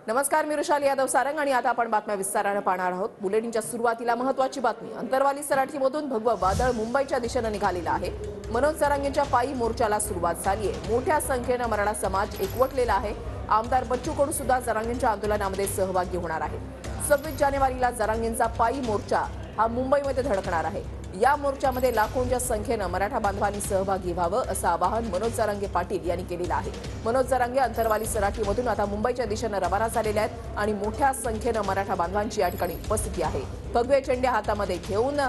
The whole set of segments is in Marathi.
नमस्कार, मी रुशाली यादव सारंग आणि आता आपण बातम्या विस्ताराने पाहणार आहोत। बुलेटिनच्या सुरुवातीला महत्त्वाची बातमी। अंतरवाली सराठीमधून भगवा वादळ मुंबईच्या दिशेने निघालेला आहे। मनोज जरांगेंच्या पायी मोर्चाला सुरुवात झाली आहे। मोठ्या संख्येने मराठा समाज एकवटलेला आहे। आमदार बच्चू कडू सुद्धा जरांगेंच्या आंदोलनामध्ये सहभागी होणार आहे। 26 जानेवारीला जरांगेंचा पायी मोर्चा हा मुंबईमध्ये धडकणार आहे। या मोर्चामध्ये लाखोंच्या संख्येने मराठा बांधवांनी सहभागी व्हावं असं आवाहन मनोज जरांगे पाटील यांनी केलेलं आहे। मनोज जरांगे अंतरवाली सराठीमधून आता मुंबईच्या दिशेने रवाना झालेले आहेत आणि मोठ्या संख्येने मराठा बांधवांची या ठिकाणी उपस्थिती आहे। भगवे झेंडे हातामध्ये घेऊन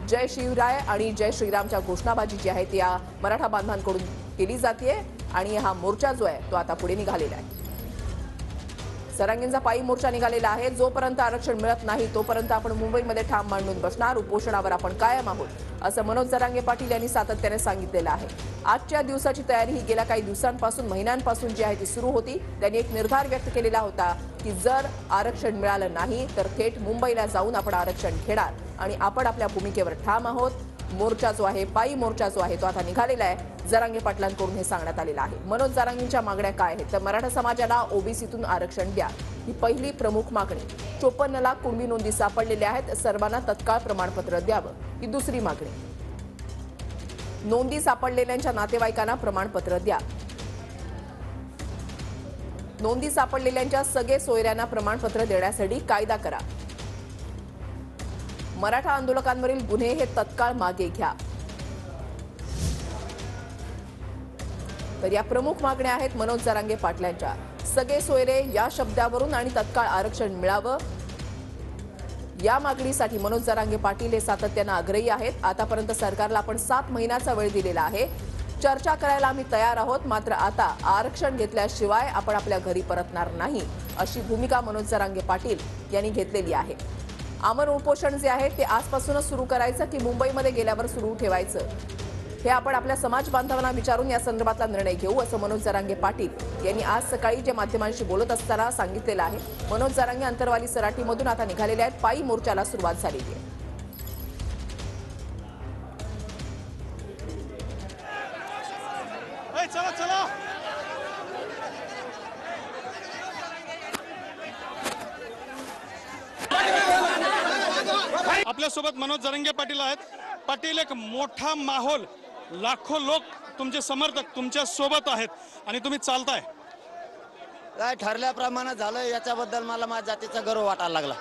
जय शिवराय आणि जय श्रीरामच्या घोषणाबाजी जी आहे ती मराठा बांधवांकडून केली जाते आणि हा मोर्चा जो आहे तो आता पुढे निघालेला आहे। जरांगेंचा पायी मोर्चा निघालेला आहे। जोपर्यंत आरक्षण मिळत नाही तोपर्यंत आपण मुंबईमध्ये ठाम मांडून बसणार, उपोषणावर आपण कायम आहोत असं मनोज जरांगे पाटील यांनी सातत्याने सांगितलेलं आहे। आजच्या दिवसाची तयारी ही गेल्या काही दिवसांपासून महिन्यांपासून जी आहे ती सुरू होती। त्यांनी एक निर्धार व्यक्त केलेला होता की जर आरक्षण मिळालं नाही तर थेट मुंबईला जाऊन आपण आरक्षण घेणार आणि आपण आपल्या भूमिकेवर ठाम आहोत। मोर्चा जो आहे, पायी मोर्चा जो आहे तो आता निघालेला आहे। जरांगे पाटलांकडून हे सांगण्यात आलेलं आहे। मनोज जरांगेंच्या मागण्या काय आहेत तर मराठा समाजाला ओबीसीतून आरक्षण द्या ही पहिली प्रमुख मागणी। 54 लाख कुणबी नोंदी सापडलेल्या आहेत, सर्वांना तत्काळ प्रमाणपत्र द्यावं ही दुसरी मागणी। नोंदी सापडलेल्यांच्या नातेवाईकांना प्रमाणपत्र द्या। नोंदी सापडलेल्यांच्या सगळे सोयऱ्यांना प्रमाणपत्र देण्यासाठी कायदा करा। मराठा आंदोलकांवरील गुन्हे हे तत्काळ मागे घ्या। तर या प्रमुख मागण्या आहेत मनोज जरांगे पाटलांच्या। सगळे सोयरे या शब्दावरून आणि तत्काळ आरक्षण मिळावं या मागणीसाठी मनोज जरांगे पाटील हे सातत्याने आग्रही आहेत। आतापर्यंत सरकारला आपण 7 महिन्याचा वेळ दिलेला आहे। चर्चा करायला आम्ही तयार आहोत, मात्र आता आरक्षण घेतल्याशिवाय आपण आपल्या घरी परतणार नाही अशी भूमिका मनोज जरांगे पाटील यांनी घेतलेली आहे। आमरण उपोषण जे आहे ते आजपासूनच सुरू करायचं की मुंबईमध्ये गेल्यावर सुरू ठेवायचं हे आपण आपल्या समाज बांधवांना विचारून या संदर्भातला निर्णय घेऊ असं मनोज जरांगे पाटील यांनी आज सकाळी जे माध्यमांशी बोलत असताना सांगितलेलं आहे। मनोज जरांगे अंतरवाली सराठीमधून आता निघालेले आहेत। पायी मोर्चाला सुरुवात झालेली आहे। आपल्यासोबत मनोज जरांगे पाटील आहेत। पाटील, एक मोठा माहोल, लाखो लोक तुमचे समर्थक तुमच्या सोबत आहेत आणि तुम्ही चालताय काय ठरल्याप्रमाणे झालं याच्याबद्दल मला माझ्या जातीचा गर्व वाटायला लागला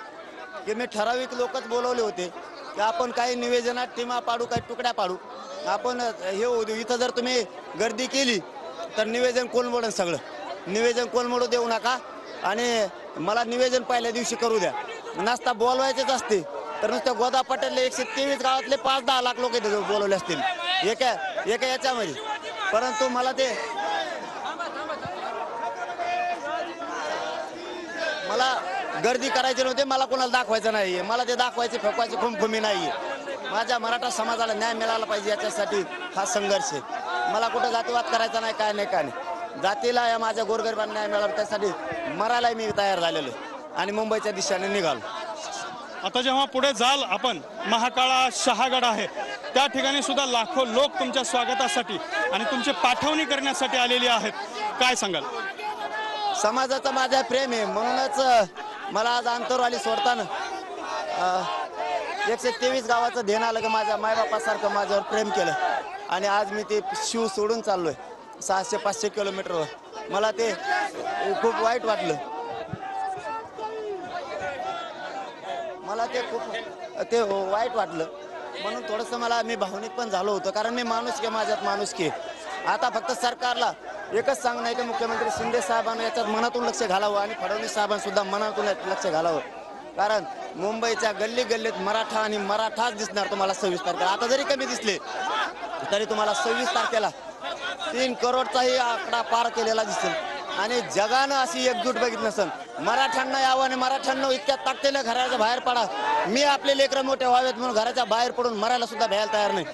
की मी ठराविक लोकच बोलवले होते की आपण काही निवेदनात टीमा पाडू, काही तुकड्या पाडू, आपण हे होऊ देऊ। इथं जर तुम्ही गर्दी केली तर निवेदन कोलमडून सगळं निवेदन कोलमडू देऊ नका आणि मला निवेदन पहिल्या दिवशी करू द्या। नसता बोलवायचेच असते तर नुसतं गोदा पटेलला 123 गावातले 5-10 लाख लोक इथे बोलवले असतील एका याच्यामध्ये, परंतु मला ते गर्दी करायची नव्हती, मला कोणाला दाखवायचं नाहीये, मला ते दाखवायचे फेकवायची खुमखुमी नाहीये। माझ्या मराठा समाजाला न्याय मिळाला पाहिजे याच्यासाठी हा संघर्ष आहे। मला कुठं जातीवाद करायचा नाही, काय नाही। जातीला या माझ्या गोरगरिबांना न्याय मिळाला त्यासाठी मरायला मी तयार झालेलो आणि मुंबईच्या दिशेने निघालो। आता जेव्हा पुढे जाल आपण, महाकाळा शहागड आहे त्या ठिकाणी सुद्धा लाखो लोक तुमच्या स्वागतासाठी आणि तुमची पाठवणी करण्यासाठी आलेली आहेत। काय सांगाल? समाजाचा माझा प्रेम आहे म्हणूनच मला आज अंतरवाली सोडताना 123 गावाचं ध्येय आलं की माझ्या मायबापासारखं माझ्यावर प्रेम केलं आणि आज मी ते शिव सोडून चाललोय 600-500 किलोमीटरवर। मला ते खूप वाईट वाटलं, मला ते वाईट वाटलं म्हणून थोडंसं मी भावनिक पण झालो होतो, कारण मी माणूस की माझ्यात माणूस की। आता फक्त सरकारला एकच सांगणं आहे की मुख्यमंत्री शिंदे साहेबांना याच्यात मनातून लक्ष घालावं आणि फडणवीस साहेबांना सुद्धा मनातून लक्ष घालावं, कारण मुंबईच्या गल्ली गल्लीत मराठा आणि मराठाच दिसणार तुम्हाला 26 तारखेला। आता जरी कमी दिसले तरी तुम्हाला 26 तारखेला 3 करोडचाही आकडा पार केलेला दिसेल आणि जगानं अशी एकजूट बघितली नसेल। मराठ्यांना यावं आणि मराठ्यांना इतक्या ताकदीने घराच्या बाहेर पडा। मी आपले लेकरं मोठे व्हावेत म्हणून घराच्या बाहेर पडून मरायला सुद्धा भ्यायला तयार नाही।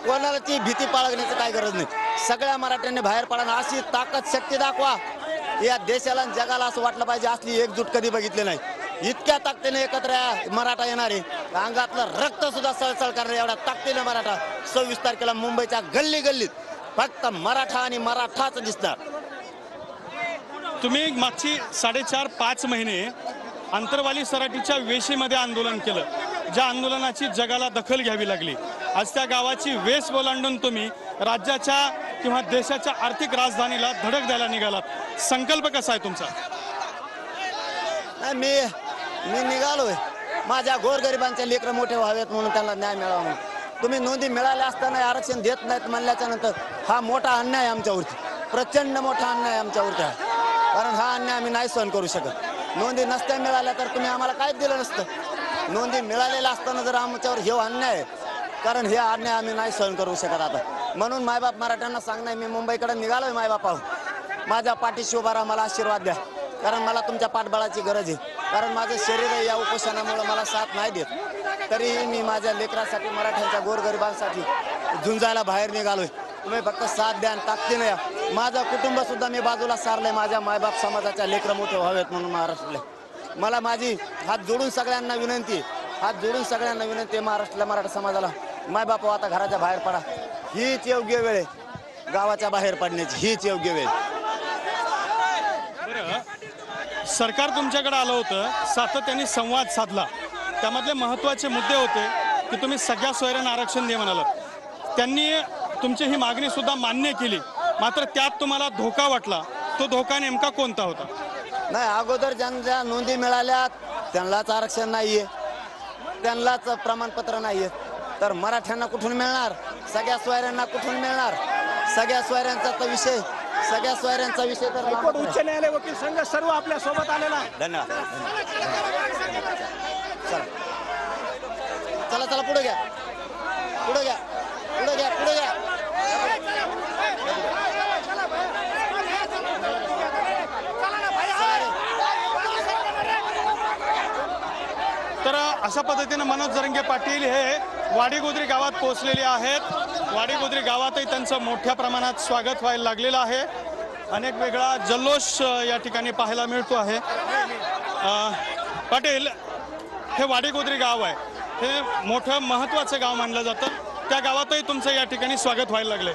कोणाला ती भीती बाळगण्याची काय गरज नाही। सगळ्या मराठ्यांनी बाहेर पडा, अशी ताकद शक्ती दाखवा या देशाला आणि जगाला असं वाटलं पाहिजे असली एकजूट कधी बघितली नाही। इतक्या ताकदीने एकत्र मराठा येणारे, अंगातलं रक्त सुद्धा सळसळ करणारे एवढ्या ताकदीने मराठा 26 तारखेला मुंबईच्या गल्ली गल्लीत फक्त मराठा आणि मराठाच दिसणार। तुम्ही मागची 4.5-5 महिने अंतरवाली सराटीच्या वेशीमध्ये आंदोलन केलं, ज्या आंदोलनाची जगाला दखल घ्यावी लागली. आज त्या गावाची वेस ओलांडून तुम्ही राज्याच्या किंवा देशाच्या आर्थिक राजधानीला धडक द्यायला निघालात. संकल्प कसा आहे तुमचा? नाही, मी निघालोय माझ्या गोरगरिबांचे लेकरं मोठे व्हावेत म्हणून, त्यांना न्याय मिळावा म्हणून. तुम्ही नोंदी मिळाल्या असताना आरक्षण देत नाहीत म्हणल्याच्या नंतर हा मोठा अन्याय आमच्यावरती, प्रचंड मोठा अन्याय आमच्यावरती आहे. कारण हा अन्याय आम्ही नाही सहन करू शकत. नोंदी नसत्या मिळाल्या तर तुम्ही आम्हाला काहीच दिलं नसतं. नोंदी मिळालेल्या असताना जर आमच्यावर हे अन्याय आहे, कारण हे अन्याय आम्ही नाही सहन करू शकत आता. म्हणून मायबाप मराठ्यांना सांगणार, मी मुंबईकडे निघालोय मायबापाहून. माझ्या पाठीशी उभा राहा, मला आशीर्वाद द्या, कारण मला तुमच्या पाठबळाची गरज आहे. कारण माझं शरीर या उपोषणामुळे मला साथ नाही देत. तरीही मी माझ्या लेकरासाठी, मराठ्यांच्या गोरगरिबांसाठी झुंजायला बाहेर निघालोय. तुम्ही फक्त साथ द्या आणि ताकदीने या. माझं कुटुंब सुद्धा मी बाजूला सारलंय, माझ्या मायबाप समाजाच्या लेकरं मोठे व्हावेत म्हणून महाराष्ट्राला. मला माझी हात जोडून सगळ्यांना विनंती आहे, महाराष्ट्राला, मराठा समाजाला, मायबाप आता घराच्या बाहेर पडा. हीच योग्य वेळ आहे गावाच्या बाहेर पडण्याची, हीच योग्य वेळ. सरकार तुमच्याकडे आलं होतं, सातत्याने संवाद साधला. त्यामधले महत्त्वाचे मुद्दे होते की तुम्ही सगळ्या सोयऱ्यांना आरक्षण दे म्हणालात. त्यांनी तुमची ही मागणी सुद्धा मान्य केली, मात्र त्यात तुम्हाला धोका वाटला. तो धोका नेमका कोणता होता? नाही, अगोदर ज्यांच्या नोंदी मिळाल्या त्यांनाच आरक्षण नाहीये, त्यांनाच प्रमाणपत्र नाहीये, तर मराठ्यांना कुठून मिळणार? सगळ्या सोयऱ्यांना कुठून मिळणार? सगळ्या सोयऱ्यांचा तर विषय तर उच्च न्यायालय वकील संघ सर्व आपल्या सोबत आलेला आहे. धन्यवाद. चला चला पुढे घ्या. तर अशा पद्धतीने मनोज जरांगे पाटील हे वाडीगोद्री गावात पोहोचलेले आहेत. वाडीगोद्री गावातही त्यांचं मोठ्या प्रमाणात स्वागत व्हायला लागलेलं आहे. अनेक वेगळा जल्लोष या ठिकाणी पाहायला मिळतो आहे. पाटील, हे वाडीगोद्री गाव आहे, हे मोठं महत्त्वाचं गाव मानलं जातं. त्या गावातही तुमचं या ठिकाणी स्वागत व्हायला लागलंय.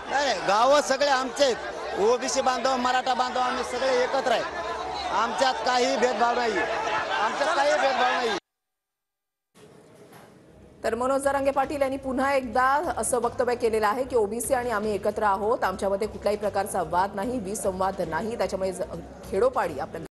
नाही, गाव सगळे आमचे आहेत. ओबीसी बांधव, मराठा बांधव, आम्ही सगळे एकत्र आहे. आमच्यात काही भेदभाव नाही. तर मनोज जरांगे पाटील यांनी पुन्हा एकदा असं वक्तव्य केलेलं आहे की ओबीसी आणि आम्ही एकत्र आहोत, आमच्यामध्ये कुठल्याही प्रकारचा वाद नाही, विसंवाद नाही. त्याच्यामुळे खेडोपाडी आपल्या